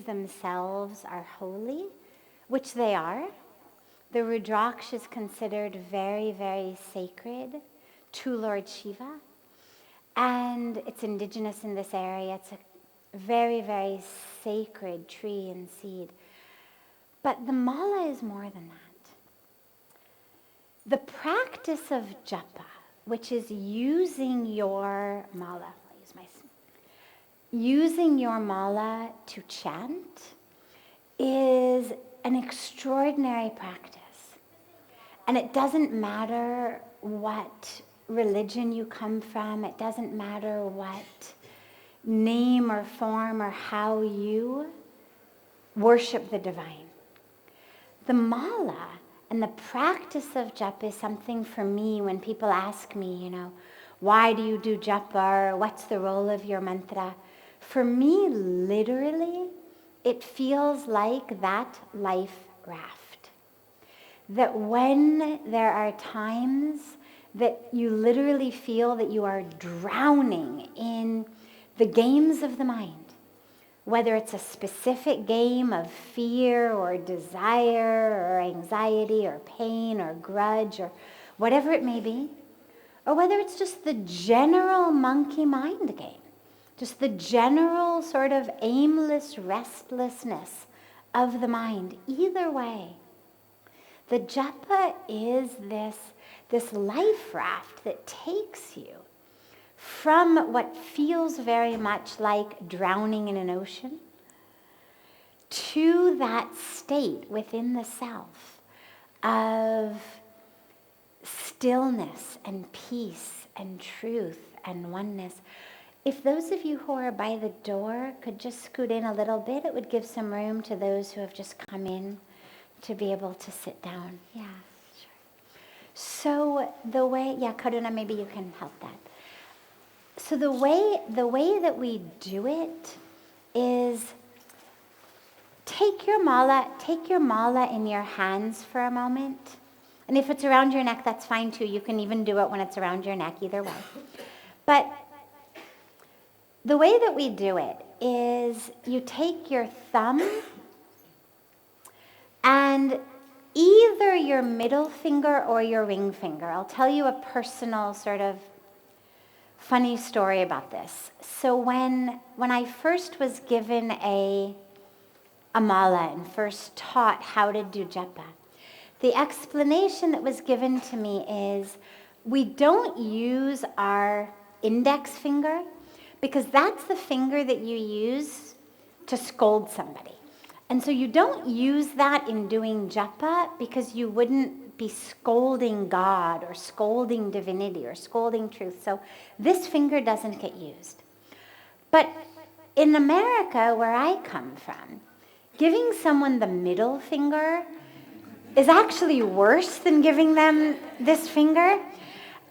themselves are holy, which they are. The Rudraksh is considered very, very sacred to Lord Shiva. And it's indigenous in this area. It's a very, very sacred tree and seed. But the mala is more than that. The practice of japa, which is using your mala, using your mala to chant, is an extraordinary practice. And it doesn't matter what religion you come from. It doesn't matter what name or form or how you worship the divine. The mala and the practice of japa is something for me when people ask me, why do you do japa, or what's the role of your mantra? For me, literally, it feels like that life raft. That when there are times that you literally feel that you are drowning in the games of the mind, whether it's a specific game of fear or desire or anxiety or pain or grudge or whatever it may be, or whether it's just the general monkey mind game, just the general sort of aimless restlessness of the mind. Either way, the japa is this life raft that takes you from what feels very much like drowning in an ocean to that state within the self of stillness and peace and truth and oneness. If those of you who are by the door could just scoot in a little bit, it would give some room to those who have just come in to be able to sit down. Yeah, sure. So the way, Karuna, maybe you can help that. So the way that we do it is take your mala in your hands for a moment. And if it's around your neck, that's fine too. You can even do it when it's around your neck, either way. But the way that we do it is you take your thumb and either your middle finger or your ring finger. I'll tell you a personal sort of funny story about this. So when I first was given a mala and first taught how to do japa, the explanation that was given to me is we don't use our index finger because that's the finger that you use to scold somebody. And so you don't use that in doing japa because you wouldn't be scolding God or scolding divinity or scolding truth. So this finger doesn't get used. But in America, where I come from, giving someone the middle finger is actually worse than giving them this finger.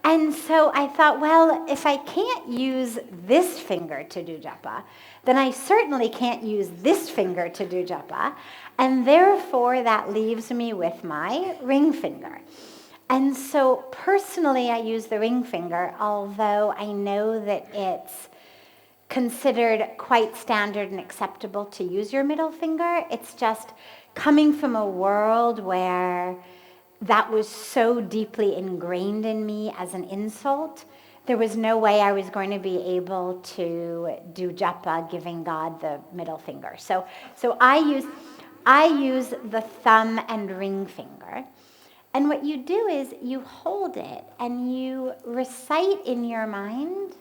And so I thought, well, if I can't use this finger to do japa, then I certainly can't use this finger to do japa. And therefore, that leaves me with my ring finger. And so personally, I use the ring finger, although I know that it's considered quite standard and acceptable to use your middle finger. It's just coming from a world where that was so deeply ingrained in me as an insult. There was no way I was going to be able to do japa giving God the middle finger. So I use the thumb and ring finger. And what you do is you hold it and you recite in your mind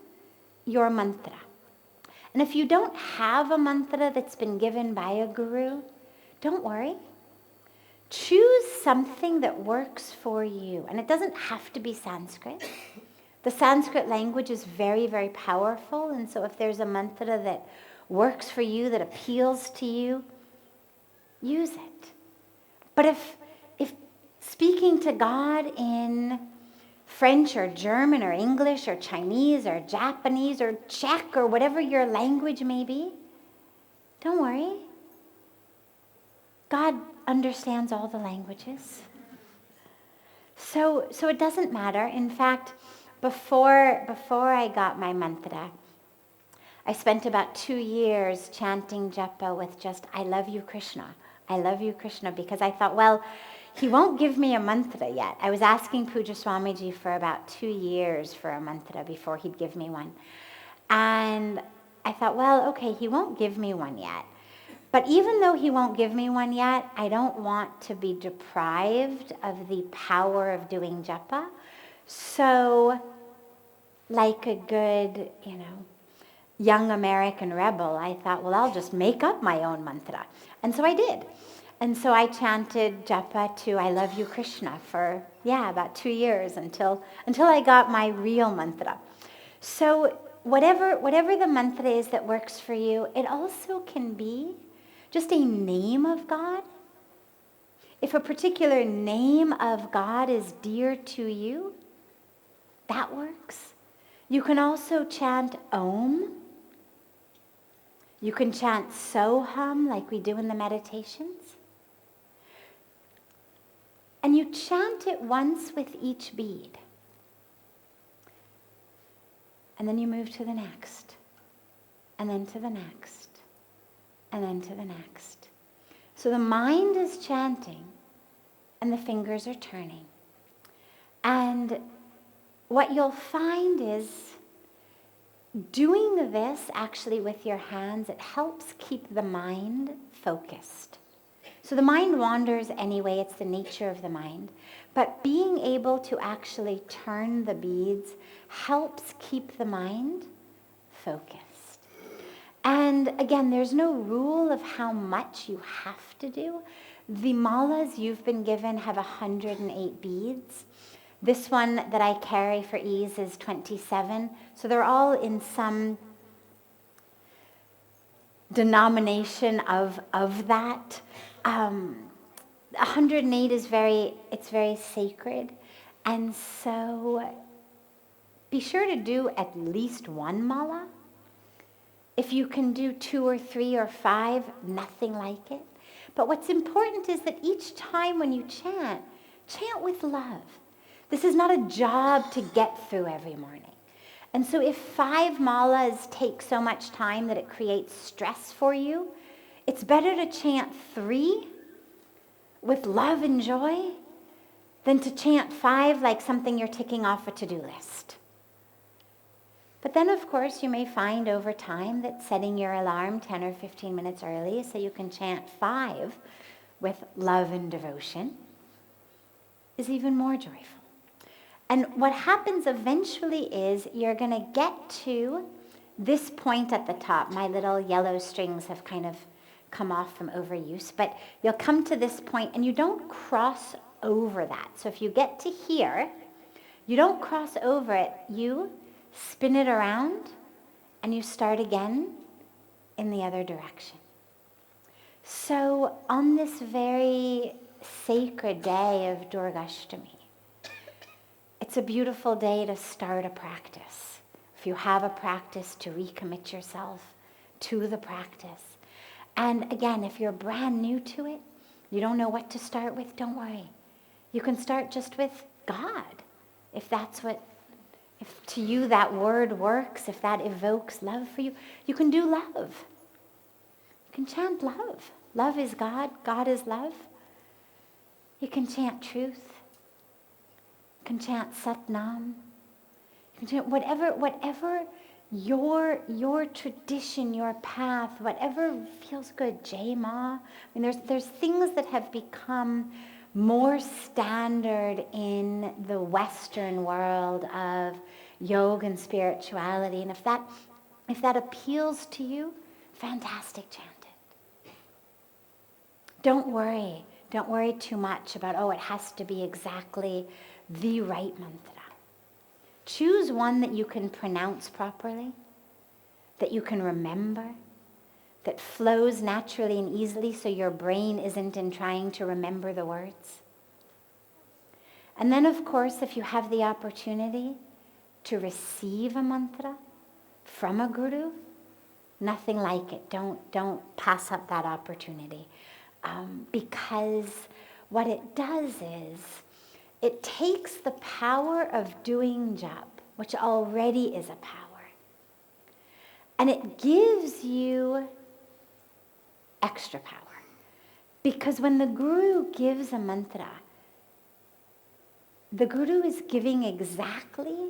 your mantra. And if you don't have a mantra that's been given by a guru, don't worry. Choose something that works for you. And it doesn't have to be Sanskrit. The Sanskrit language is very, very powerful. And so if there's a mantra that works for you, that appeals to you, use it. But if speaking to God in French or German or English or Chinese or Japanese or Czech or whatever your language may be, don't worry. God understands all the languages. So it doesn't matter. In fact, before I got my mantra, I spent about 2 years chanting japa with just, I love you, Krishna. I love you, Krishna, because I thought, well, he won't give me a mantra yet. I was asking Pujya Swamiji for about 2 years for a mantra before he'd give me one. And I thought, well, okay, he won't give me one yet. But even though he won't give me one yet, I don't want to be deprived of the power of doing japa. So, like a good, young American rebel, I thought, well, I'll just make up my own mantra. And so I did. And so I chanted japa to I love you, Krishna for, about 2 years until I got my real mantra. So whatever the mantra is that works for you, it also can be just a name of God. If a particular name of God is dear to you, that works. You can also chant Om. You can chant Soham like we do in the meditations. And you chant it once with each bead. And then you move to the next. And then to the next. And then to the next. So the mind is chanting and the fingers are turning. And what you'll find is doing this actually with your hands, it helps keep the mind focused. So the mind wanders anyway, it's the nature of the mind. But being able to actually turn the beads helps keep the mind focused. And again, there's no rule of how much you have to do. The malas you've been given have 108 beads. This one that I carry for ease is 27. So they're all in some denomination of that. 108 is very sacred. And so be sure to do at least one mala. If you can do 2 or 3 or 5, nothing like it. But what's important is that each time when you chant with love. This is not a job to get through every morning. And so if 5 malas take so much time that it creates stress for you, it's better to chant 3 with love and joy than to chant 5 like something you're ticking off a to-do list. But then, of course, you may find over time that setting your alarm 10 or 15 minutes early so you can chant 5 with love and devotion is even more joyful. And what happens eventually is you're going to get to this point at the top. My little yellow strings have kind of come off from overuse, but you'll come to this point and you don't cross over that. So if you get to here, you don't cross over it. You spin it around and you start again in the other direction. So on this very sacred day of Durgashtami, it's a beautiful day to start a practice. If you have a practice, to recommit yourself to the practice. And again, if you're brand new to it, you don't know what to start with, don't worry. You can start just with God. If to you that word works, if that evokes love for you, you can do love. You can chant love. Love is God. God is love. You can chant truth. You can chant Satnam. You can chant whatever your tradition, your path, whatever feels good. Jai Ma. I mean, there's things that have become more standard in the Western world of yoga and spirituality. And if that appeals to you, fantastic, chant it. Don't worry too much about, it has to be exactly the right mantra. Choose one that you can pronounce properly, that you can remember, that flows naturally and easily so your brain isn't in trying to remember the words. And then, of course, if you have the opportunity to receive a mantra from a guru, nothing like it. Don't pass up that opportunity. Because what it does is it takes the power of doing jap, which already is a power, And it gives you extra power. Because when the guru gives a mantra, the guru is giving exactly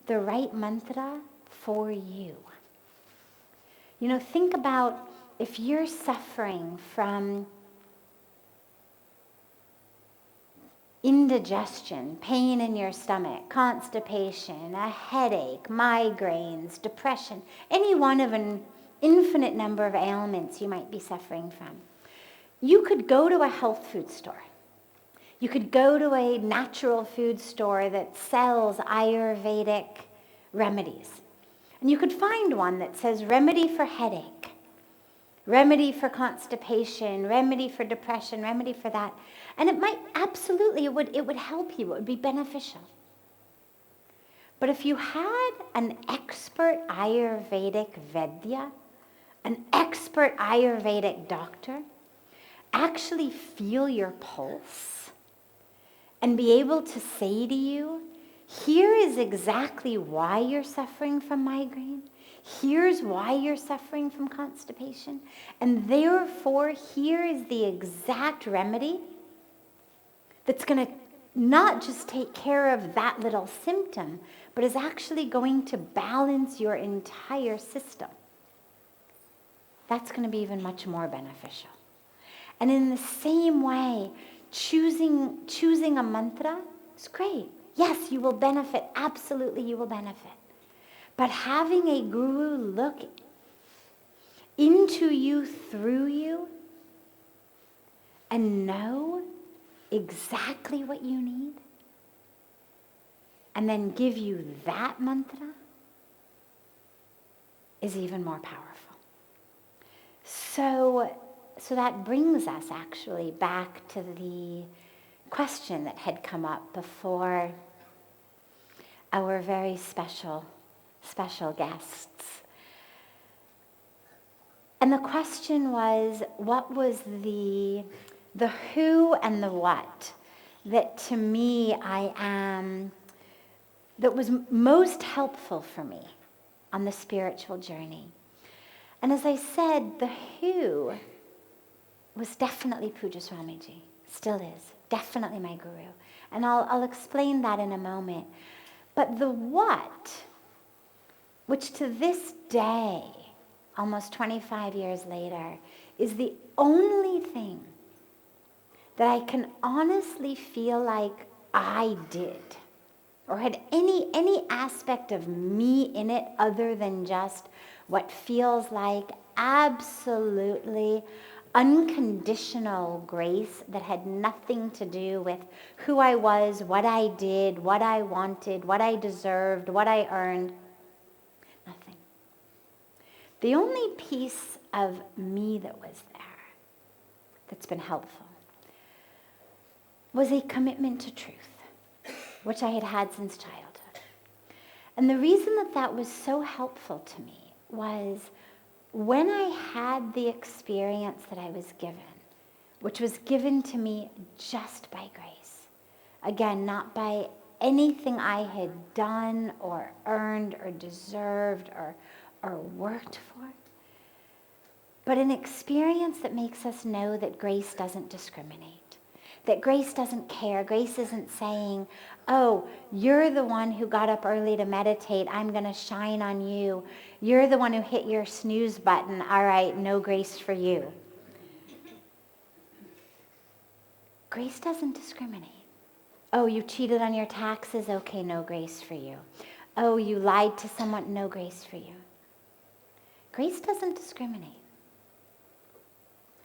the right mantra for you. You know, think about if you're suffering from indigestion, pain in your stomach, constipation, a headache, migraines, depression, any one of an infinite number of ailments you might be suffering from. You could go to a health food store. You could go to a natural food store that sells Ayurvedic remedies. And you could find one that says remedy for headache, remedy for constipation, remedy for depression, remedy for that. And it might, absolutely, it would help you. It would be beneficial. But if you had an expert Ayurvedic Vedya, an expert Ayurvedic doctor, actually feel your pulse and be able to say to you, here is exactly why you're suffering from migraine. Here's why you're suffering from constipation. And therefore, here is the exact remedy that's going to not just take care of that little symptom, but is actually going to balance your entire system. That's going to be even much more beneficial. And in the same way, choosing a mantra is great. Yes, you will benefit. Absolutely, you will benefit. But having a guru look into you, through you, and know exactly what you need, and then give you that mantra, is even more powerful. So that brings us actually back to the question that had come up before our very special guests. And the question was, what was the who and the what that to me that was most helpful for me on the spiritual journey? And as I said, the who was definitely Pujya Swamiji, still is, definitely my guru. And I'll explain that in a moment. But the what, which to this day, almost 25 years later, is the only thing that I can honestly feel like I did, or had any aspect of me in it other than just what feels like absolutely unconditional grace that had nothing to do with who I was, what I did, what I wanted, what I deserved, what I earned. Nothing. The only piece of me that was there that's been helpful was a commitment to truth, which I had had since childhood. And the reason that was so helpful to me was when I had the experience that I was given, which was given to me just by grace. Again, not by anything I had done or earned or deserved or worked for, but an experience that makes us know that grace doesn't discriminate, that grace doesn't care. Grace isn't saying, oh, you're the one who got up early to meditate, I'm going to shine on you. You're the one who hit your snooze button, all right, no grace for you. Grace doesn't discriminate. Oh, you cheated on your taxes, okay, no grace for you. Oh, you lied to someone, no grace for you. Grace doesn't discriminate.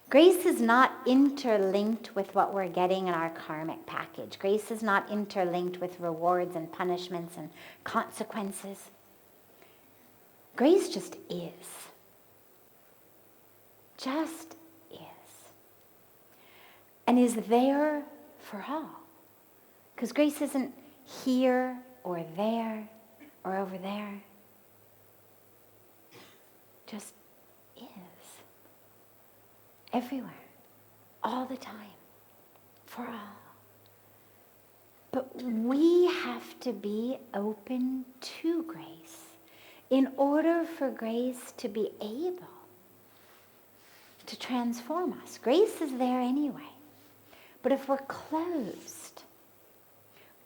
Grace is not interlinked with what we're getting in our karmic package. Grace is not interlinked with rewards and punishments and consequences. Grace just is. Just is. And is there for all. Because grace isn't here or there or over there. Just is. Everywhere, all the time, for all. But we have to be open to grace in order for grace to be able to transform us. Grace is there anyway. But if we're closed,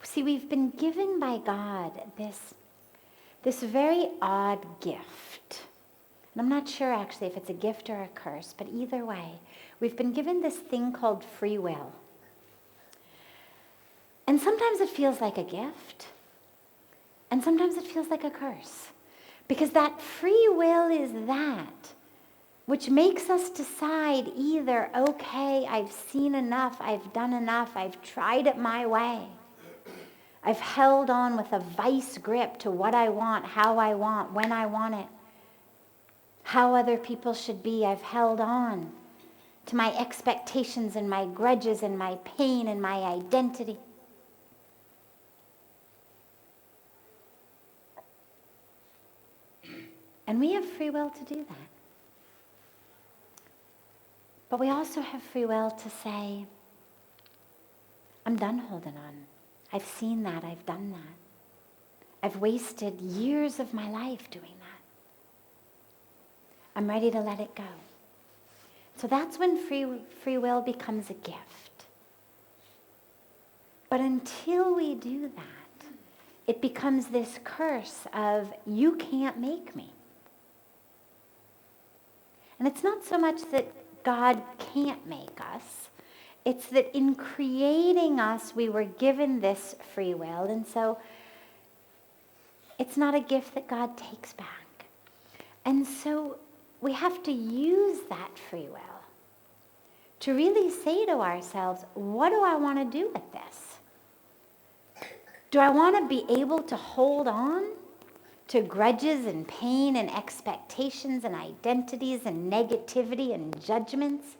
see, we've been given by God this very odd gift. And I'm not sure actually if it's a gift or a curse, but either way, we've been given this thing called free will. And sometimes it feels like a gift, and sometimes it feels like a curse. Because that free will is that which makes us decide either, okay, I've seen enough, I've done enough, I've tried it my way. I've held on with a vice grip to what I want, how I want, when I want it, how other people should be. I've held on to my expectations and my grudges and my pain and my identity. And we have free will to do that. But we also have free will to say, I'm done holding on. I've seen that, I've done that. I've wasted years of my life doing that. I'm ready to let it go. So that's when free will becomes a gift. But until we do that, it becomes this curse of, you can't make me. And it's not so much that God can't make us. It's that in creating us, we were given this free will. And so it's not a gift that God takes back. And so we have to use that free will to really say to ourselves, what do I want to do with this? Do I want to be able to hold on to grudges and pain and expectations and identities and negativity and judgments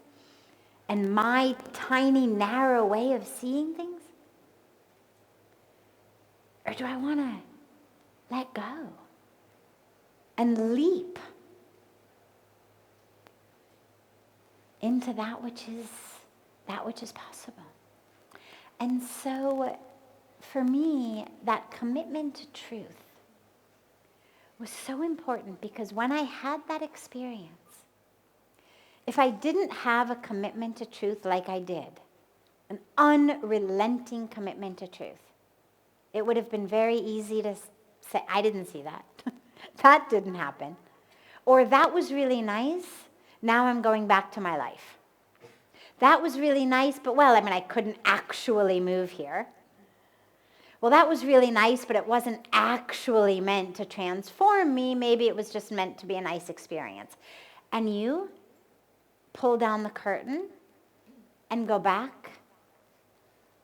and my tiny, narrow way of seeing things? Or do I want to let go and leap into that which is possible? And so for me, that commitment to truth was so important, because when I had that experience, if I didn't have a commitment to truth like I did, an unrelenting commitment to truth, it would have been very easy to say, I didn't see that. That didn't happen. Or that was really nice. Now I'm going back to my life. That was really nice, but I couldn't actually move here. Well, that was really nice, but it wasn't actually meant to transform me. Maybe it was just meant to be a nice experience. And you pull down the curtain and go back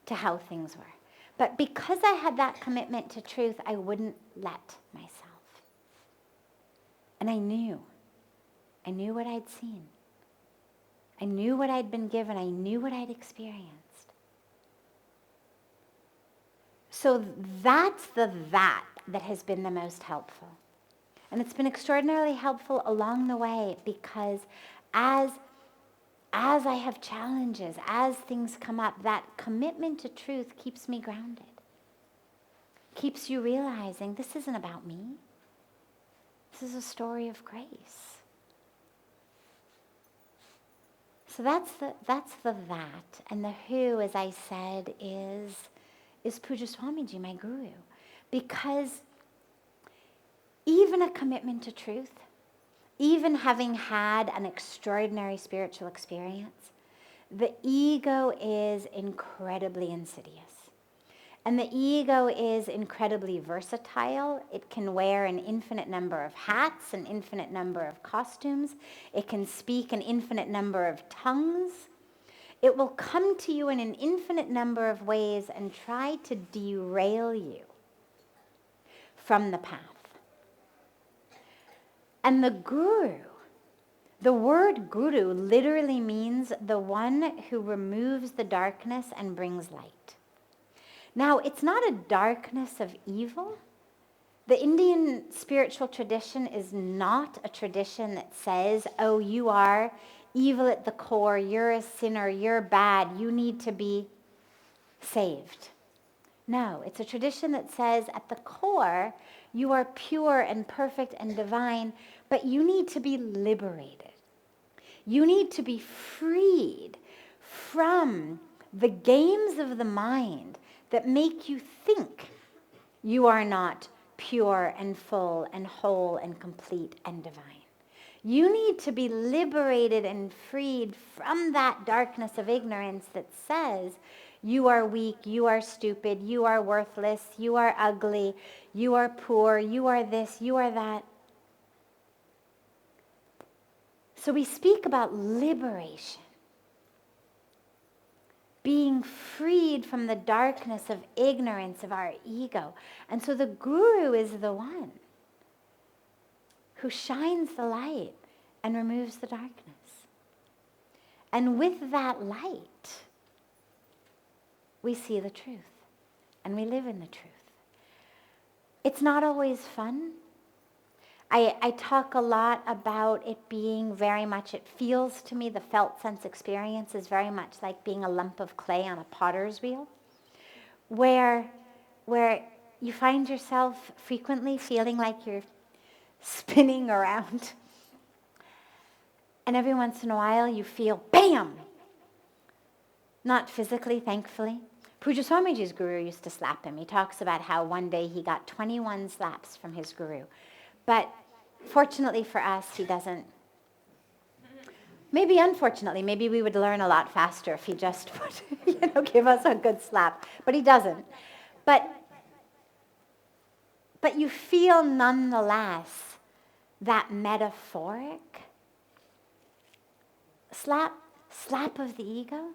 to how things were. But because I had that commitment to truth, I wouldn't let myself. And I knew what I'd seen. I knew what I'd been given. I knew what I'd experienced. So that's that has been the most helpful. And it's been extraordinarily helpful along the way, because as I have challenges, as things come up, that commitment to truth keeps me grounded. Keeps you realizing this isn't about me. This is a story of grace. So that's the that. And the who, as I said, is Pujya Swamiji, my guru. Because even a commitment to truth, even having had an extraordinary spiritual experience, the ego is incredibly insidious. And the ego is incredibly versatile. It can wear an infinite number of hats, an infinite number of costumes. It can speak an infinite number of tongues. It will come to you in an infinite number of ways and try to derail you from the path. And the guru, the word guru literally means the one who removes the darkness and brings light. Now, it's not a darkness of evil. The Indian spiritual tradition is not a tradition that says, oh, you are evil at the core, you're a sinner, you're bad, you need to be saved. No, it's a tradition that says at the core, You are pure and perfect and divine, but you need to be liberated. You need to be freed from the games of the mind that make you think you are not pure and full and whole and complete and divine. You need to be liberated and freed from that darkness of ignorance that says you are weak, you are stupid, you are worthless, you are ugly, you are poor, you are this, you are that. So we speak about liberation, being freed from the darkness of ignorance of our ego. And so the guru is the one who shines the light and removes the darkness. And with that light, we see the truth and we live in the truth. It's not always fun. I talk a lot about it being very much, it feels to me, the felt sense experience is very much like being a lump of clay on a potter's wheel, where you find yourself frequently feeling like you're spinning around. And every once in a while you feel, bam! Not physically, thankfully. Pujya Swamiji's guru used to slap him. He talks about how one day he got 21 slaps from his guru. But fortunately for us, he doesn't. Maybe unfortunately, maybe we would learn a lot faster if he just would, give us a good slap. But he doesn't. But you feel nonetheless that metaphoric slap of the ego,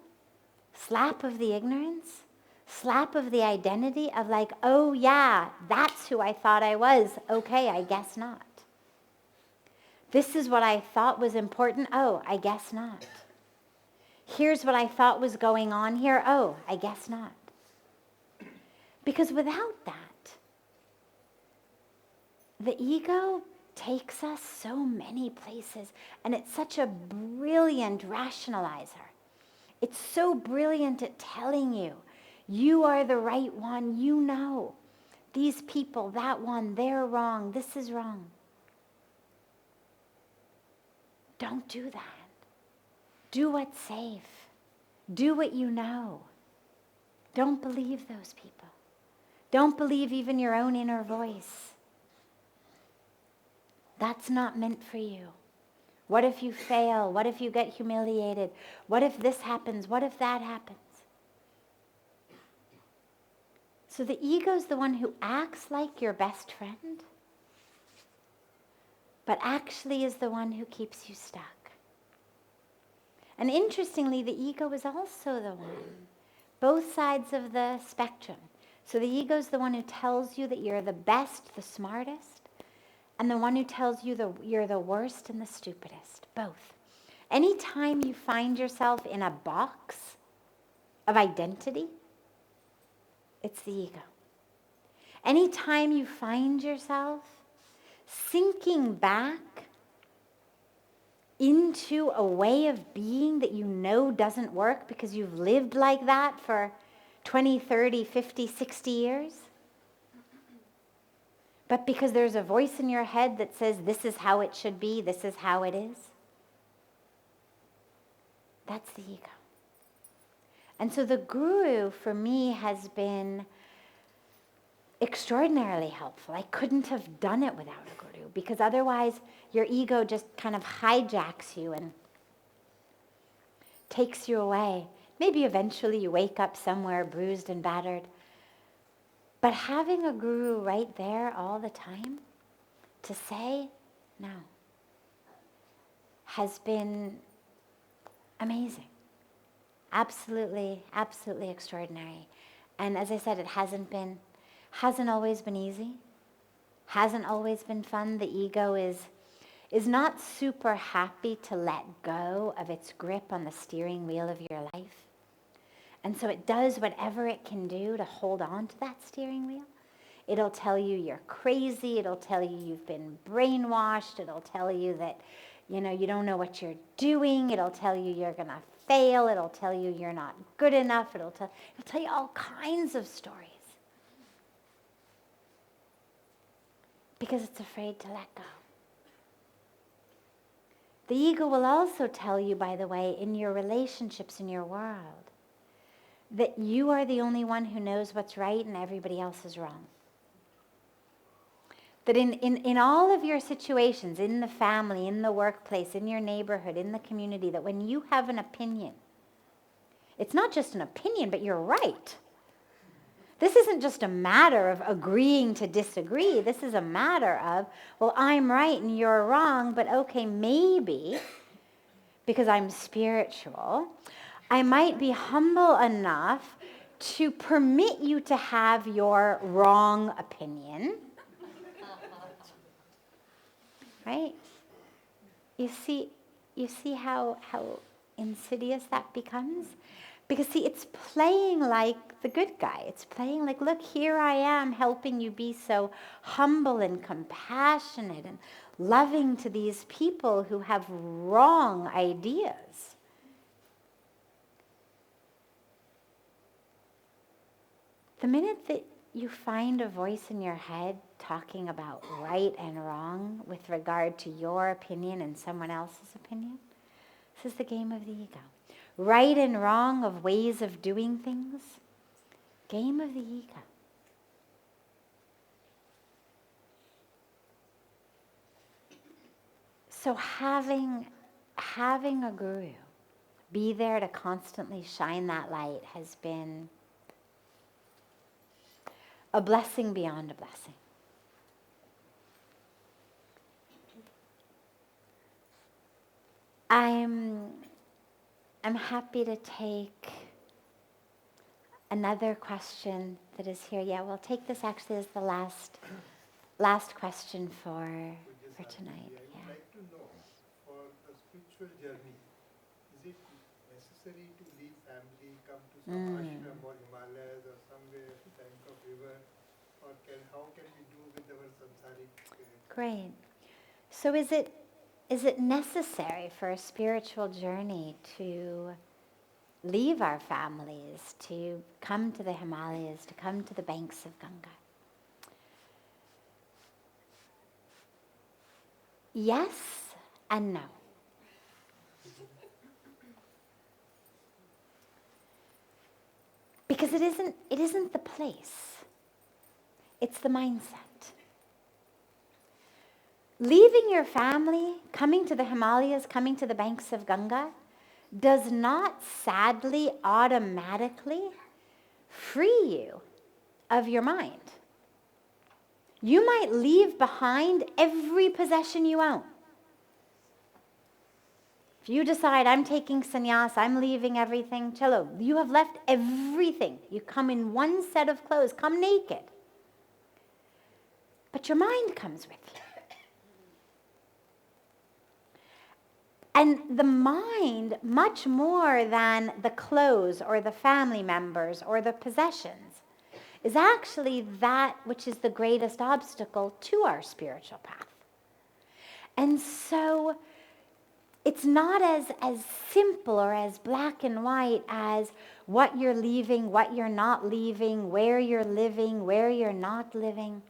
slap of the ignorance, slap of the identity of like, oh yeah, that's who I thought I was. Okay, I guess not. This is what I thought was important. Oh, I guess not. Here's what I thought was going on here. Oh, I guess not. Because without that, the ego takes us so many places, and it's such a brilliant rationalizer. It's so brilliant at telling you, you are the right one, you know. These people, that one, they're wrong, this is wrong. Don't do that. Do what's safe. Do what you know. Don't believe those people. Don't believe even your own inner voice. That's not meant for you. What if you fail? What if you get humiliated? What if this happens? What if that happens? So the ego's the one who acts like your best friend, but actually is the one who keeps you stuck. And interestingly, the ego is also the one, both sides of the spectrum. So the ego's the one who tells you that you're the best, the smartest, and the one who tells you you're the worst and the stupidest, both. Anytime you find yourself in a box of identity, it's the ego. Anytime you find yourself sinking back into a way of being that you know doesn't work because you've lived like that for 20, 30, 50, 60 years, but because there's a voice in your head that says, this is how it should be, this is how it is. That's the ego. And so the guru, for me, has been extraordinarily helpful. I couldn't have done it without a guru, because otherwise your ego just kind of hijacks you and takes you away. Maybe eventually you wake up somewhere bruised and battered. But having a guru right there all the time to say no has been amazing. Absolutely, absolutely extraordinary. And as I said, it hasn't always been easy, hasn't always been fun. The ego is not super happy to let go of its grip on the steering wheel of your life. And so it does whatever it can do to hold on to that steering wheel. It'll tell you you're crazy. It'll tell you you've been brainwashed. It'll tell you that, you don't know what you're doing. It'll tell you you're going to fail. It'll tell you you're not good enough. It'll tell you all kinds of stories. because it's afraid to let go. The ego will also tell you, by the way, in your relationships, in your world, that you are the only one who knows what's right and everybody else is wrong. That in all of your situations, in the family, in the workplace, in your neighborhood, in the community, that when you have an opinion, it's not just an opinion, but you're right. This isn't just a matter of agreeing to disagree. This is a matter of, well, I'm right and you're wrong, but okay, maybe, because I'm spiritual, I might be humble enough to permit you to have your wrong opinion. Right? You see how insidious that becomes? Because see, it's playing like the good guy. It's playing like, look, here I am helping you be so humble and compassionate and loving to these people who have wrong ideas. The minute that you find a voice in your head talking about right and wrong with regard to your opinion and someone else's opinion, this is the game of the ego. Right and wrong of ways of doing things, game of the ego. So having a guru be there to constantly shine that light has been a blessing beyond a blessing. I'm happy to take another question that is here. Yeah, we'll take this actually as the last question for tonight. I would like to know, for a spiritual journey, is it necessary to leave family, come to some ashram or Himalayas or somewhere at the bank of river, or how can we do with our samsaric? Great. So is it necessary for a spiritual journey to leave our families, to come to the Himalayas, to come to the banks of Ganga? Yes and no. Because it isn't the place. It's the mindset. Leaving your family, coming to the Himalayas, coming to the banks of Ganga, does not sadly automatically free you of your mind. You might leave behind every possession you own. If you decide, I'm taking sannyas, I'm leaving everything, chalo, you have left everything. You come in one set of clothes, come naked. But your mind comes with you. And the mind, much more than the clothes or the family members or the possessions, is actually that which is the greatest obstacle to our spiritual path. And so it's not as simple or as black and white as what you're leaving, what you're not leaving, where you're living, where you're not living.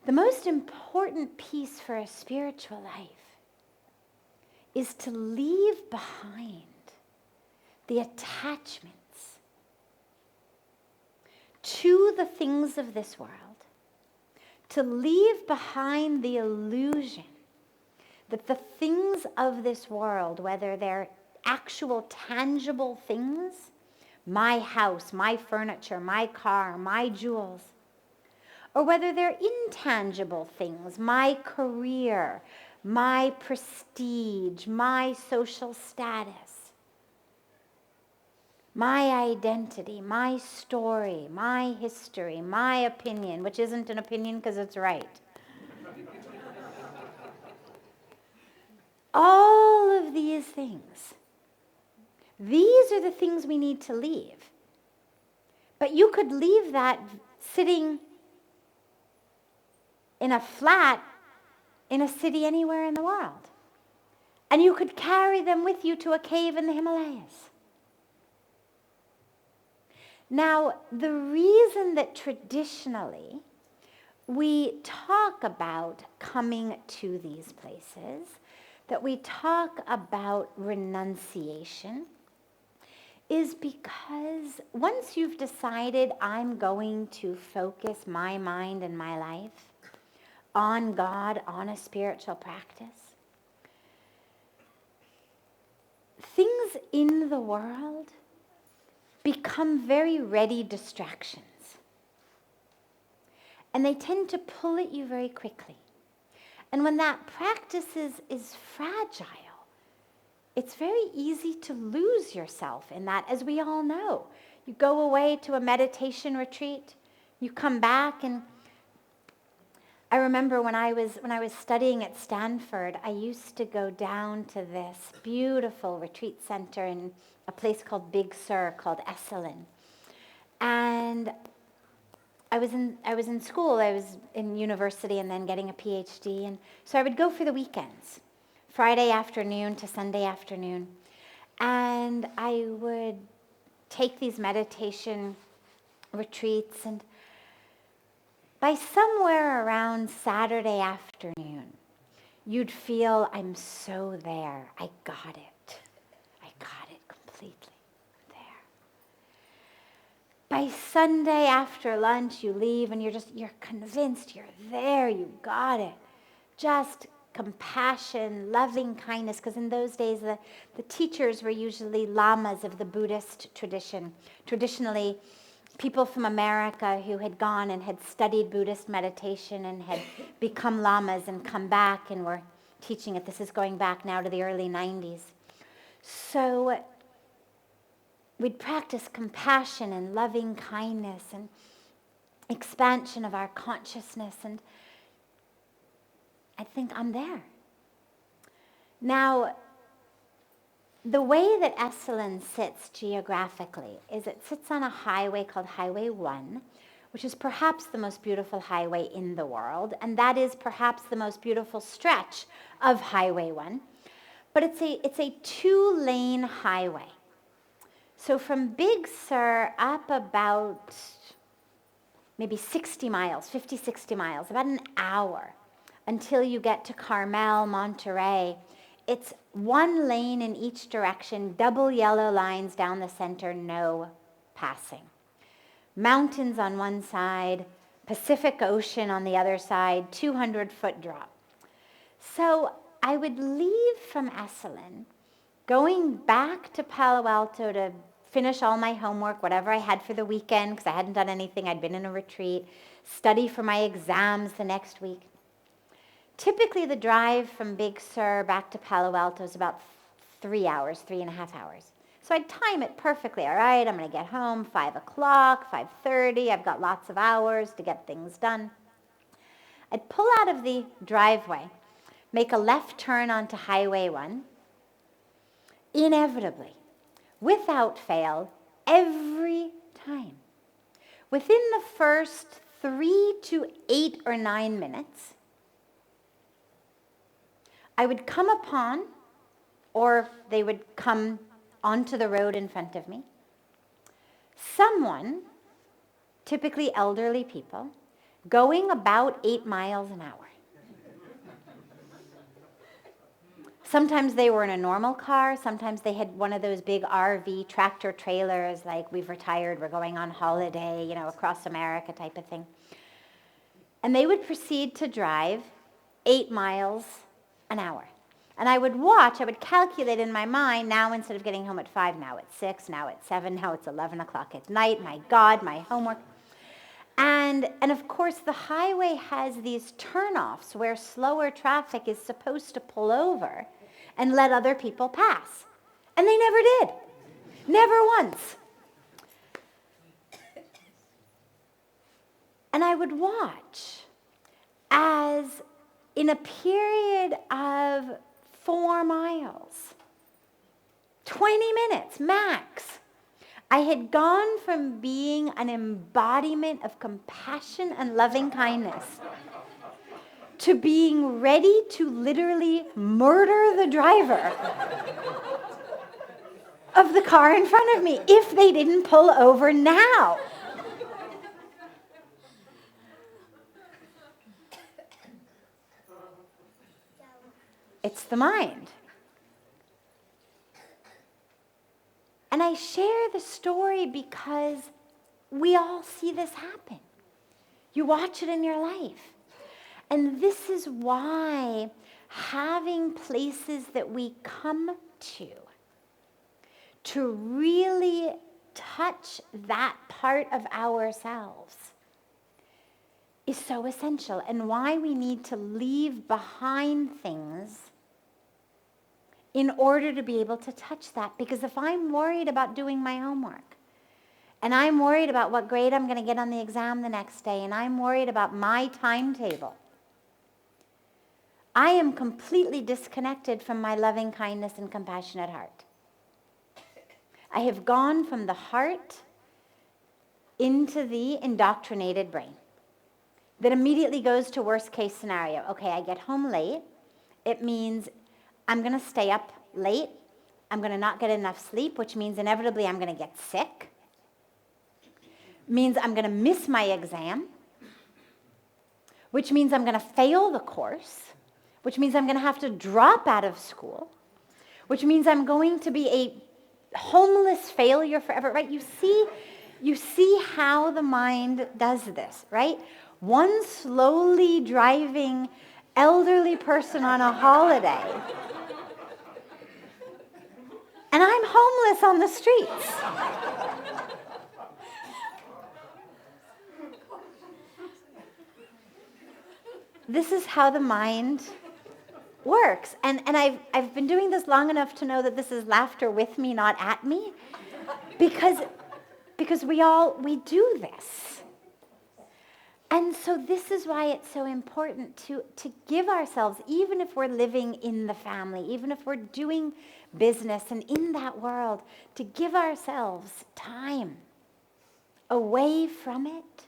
The most important piece for a spiritual life is to leave behind the attachments to the things of this world, to leave behind the illusion that the things of this world, whether they're actual tangible things, my house, my furniture, my car, my jewels, or whether they're intangible things, my career, my prestige, my social status, my identity, my story, my history, my opinion, which isn't an opinion because it's right. All of these things, these are the things we need to leave. But you could leave that sitting in a flat in a city anywhere in the world. And you could carry them with you to a cave in the Himalayas. Now, the reason that traditionally we talk about coming to these places, that we talk about renunciation, is because once you've decided I'm going to focus my mind and my life on God, on a spiritual practice, things in the world become very ready distractions. And they tend to pull at you very quickly. And when that practice is fragile, it's very easy to lose yourself in that, as we all know. You go away to a meditation retreat, you come back, and I remember when I was studying at Stanford, I used to go down to this beautiful retreat center in a place called Big Sur, called Esalen. And I was in school, I was in university and then getting a PhD, and so I would go for the weekends, Friday afternoon to Sunday afternoon, and I would take these meditation retreats, and by somewhere around Saturday afternoon, you'd feel, I'm so there, I got it completely. By Sunday after lunch, you leave and you're convinced you're there, you got it. Just compassion, loving kindness, because in those days the teachers were usually lamas of the Buddhist tradition. Traditionally, people from America who had gone and had studied Buddhist meditation and had become lamas and come back and were teaching it. This is going back now to the early 90s. So we'd practice compassion and loving kindness and expansion of our consciousness, and I think I'm there. Now, the way that Esalen sits geographically is it sits on a highway called Highway 1, which is perhaps the most beautiful highway in the world, and that is perhaps the most beautiful stretch of Highway 1. But it's a 2-lane highway. So from Big Sur up about maybe 60 miles, 50, 60 miles, about an hour, until you get to Carmel, Monterey. It's 1 lane in each direction, double yellow lines down the center, no passing. Mountains on one side, Pacific Ocean on the other side, 200-foot drop. So I would leave from Esalen, going back to Palo Alto to finish all my homework, whatever I had for the weekend, because I hadn't done anything, I'd been in a retreat, study for my exams the next week. Typically the drive from Big Sur back to Palo Alto is about 3 hours, 3.5 hours. So I'd time it perfectly. All right, I'm going to get home 5 o'clock, 5:30. I've got lots of hours to get things done. I'd pull out of the driveway, make a left turn onto Highway 1. Inevitably, without fail, every time, within the first 3 to 8 or 9 minutes, I would come upon, or they would come onto the road in front of me, someone, typically elderly people, going about 8 miles an hour. Sometimes they were in a normal car. Sometimes they had one of those big RV tractor trailers, like we've retired, we're going on holiday, across America type of thing. And they would proceed to drive 8 miles an hour. And I would calculate in my mind, now instead of getting home at 5, now it's 6, now it's 7, now it's 11 o'clock at night, my God, my homework. And of course, the highway has these turnoffs where slower traffic is supposed to pull over and let other people pass. And they never did. Never once. And I would watch as in a period of 4 miles, 20 minutes max, I had gone from being an embodiment of compassion and loving kindness to being ready to literally murder the driver of the car in front of me if they didn't pull over now. It's the mind. And I share the story because we all see this happen. You watch it in your life. And this is why having places that we come to really touch that part of ourselves is so essential, and why we need to leave behind things in order to be able to touch that. Because if I'm worried about doing my homework, and I'm worried about what grade I'm going to get on the exam the next day, and I'm worried about my timetable, I am completely disconnected from my loving kindness and compassionate heart. I have gone from the heart into the indoctrinated brain that immediately goes to worst case scenario. Okay, I get home late. It means I'm going to stay up late. I'm going to not get enough sleep, which means inevitably I'm going to get sick. Means I'm going to miss my exam, which means I'm going to fail the course, which means I'm going to have to drop out of school, which means I'm going to be a homeless failure forever, right? You see how the mind does this, right? One slowly driving elderly person on a holiday, and I'm homeless on the streets. This is how the mind works. And I've been doing this long enough to know that this is laughter with me, not at me. Because we do this. And so this is why it's so important to give ourselves, even if we're living in the family, even if we're doing business and in that world, to give ourselves time away from it,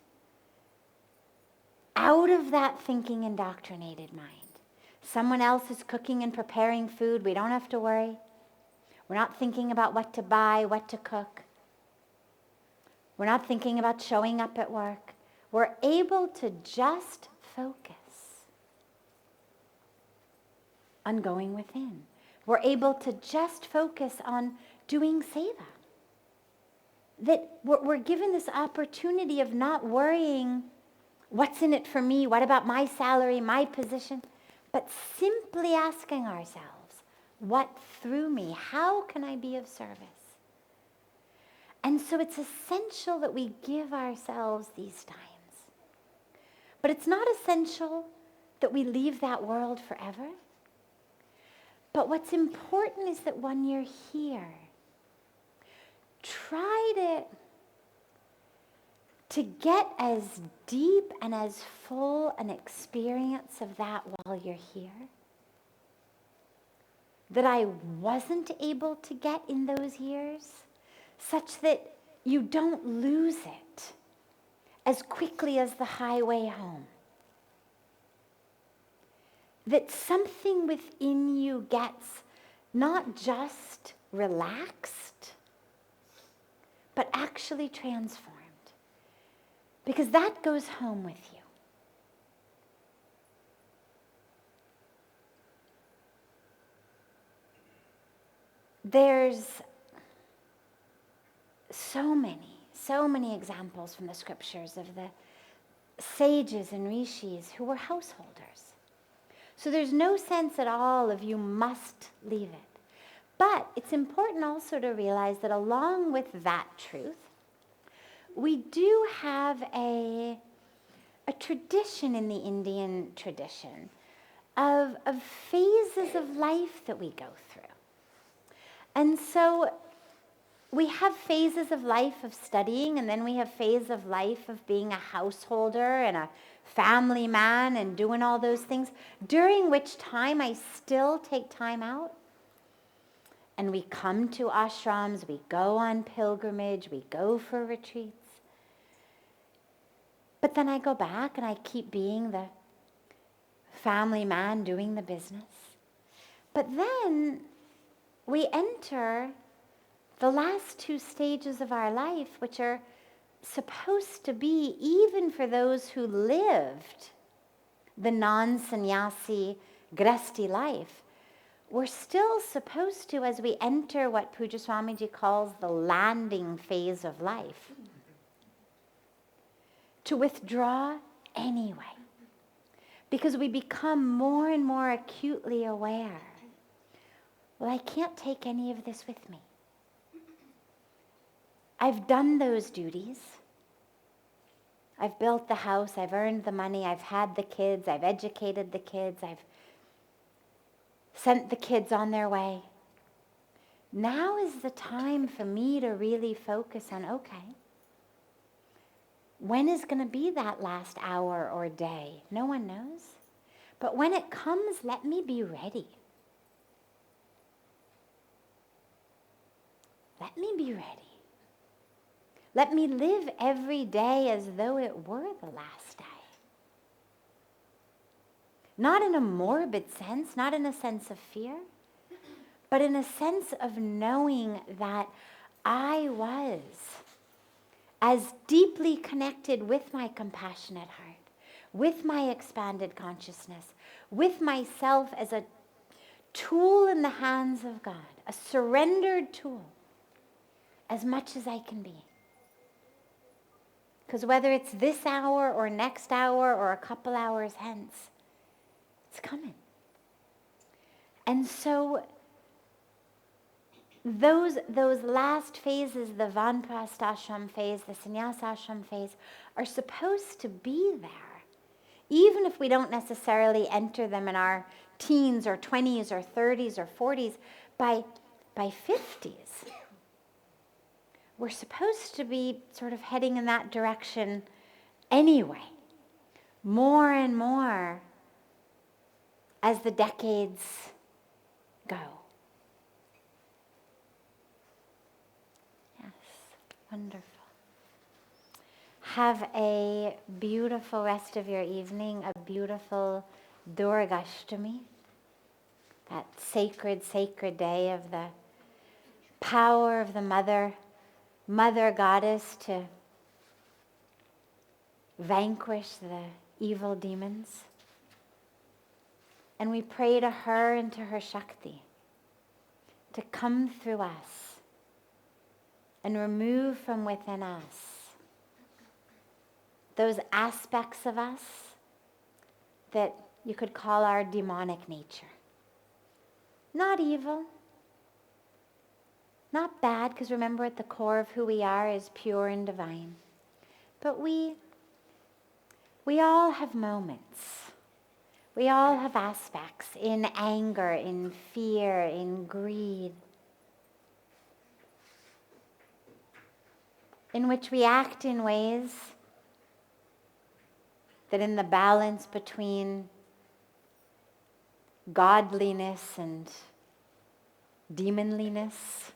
out of that thinking indoctrinated mind. Someone else is cooking and preparing food. We don't have to worry. We're not thinking about what to buy, what to cook. We're not thinking about showing up at work. We're able to just focus on going within. We're able to just focus on doing seva. That we're given this opportunity of not worrying, what's in it for me? What about my salary, my position? But simply asking ourselves, what through me? How can I be of service? And so it's essential that we give ourselves these times. But it's not essential that we leave that world forever. But what's important is that when you're here, try to get as deep and as full an experience of that while you're here that I wasn't able to get in those years, such that you don't lose it as quickly as the highway home. That something within you gets not just relaxed, but actually transformed. Because that goes home with you. There's so many examples from the scriptures of the sages and rishis who were householders. So there's no sense at all of you must leave it. But it's important also to realize that along with that truth, we do have a tradition in the Indian tradition of phases of life that we go through. And so we have phases of life of studying, and then we have phases of life of being a householder and a family man and doing all those things, during which time I still take time out. And we come to ashrams, we go on pilgrimage, we go for retreats. But then I go back and I keep being the family man doing the business. But then we enter the last two stages of our life, which are supposed to be, even for those who lived the non-sannyasi gresti life, we're still supposed to, as we enter what Pujya Swamiji calls the landing phase of life, to withdraw anyway. Because we become more and more acutely aware. Well, I can't take any of this with me. I've done those duties. I've built the house, I've earned the money, I've had the kids, I've educated the kids, I've sent the kids on their way. Now is the time for me to really focus on, okay, when is going to be that last hour or day? No one knows. But when it comes, let me be ready. Let me be ready. Let me live every day as though it were the last day. Not in a morbid sense, not in a sense of fear, but in a sense of knowing that I was as deeply connected with my compassionate heart, with my expanded consciousness, with myself as a tool in the hands of God, a surrendered tool, as much as I can be. Because whether it's this hour or next hour or a couple hours hence, it's coming. And so those last phases, the Vanprastashram phase, the Sannyasashram phase, are supposed to be there. Even if we don't necessarily enter them in our teens or 20s or 30s or 40s, by 50s. We're supposed to be sort of heading in that direction anyway, more and more as the decades go. Yes, wonderful. Have a beautiful rest of your evening, a beautiful Durgashtami, that sacred, sacred day of the power of the Mother Goddess to vanquish the evil demons. And we pray to her and to her Shakti to come through us and remove from within us those aspects of us that you could call our demonic nature. Not evil, not bad, because remember at the core of who we are is pure and divine. But we all have moments. We all have aspects in anger, in fear, in greed, in which we act in ways that in the balance between godliness and demonliness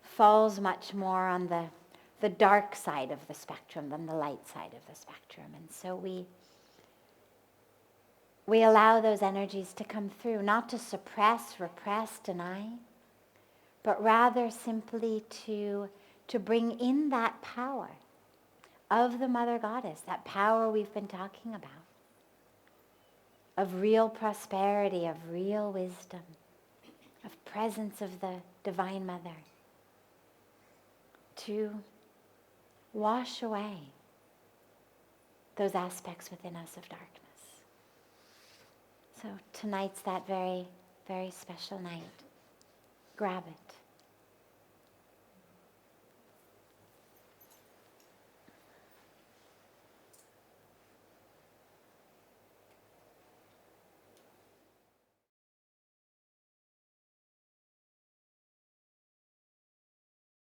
falls much more on the dark side of the spectrum than the light side of the spectrum. And so we allow those energies to come through, not to suppress, repress, deny, but rather simply to bring in that power of the Mother Goddess, that power we've been talking about, of real prosperity, of real wisdom, of presence of the Divine Mother, to wash away those aspects within us of darkness. So tonight's that very, very special night. Grab it.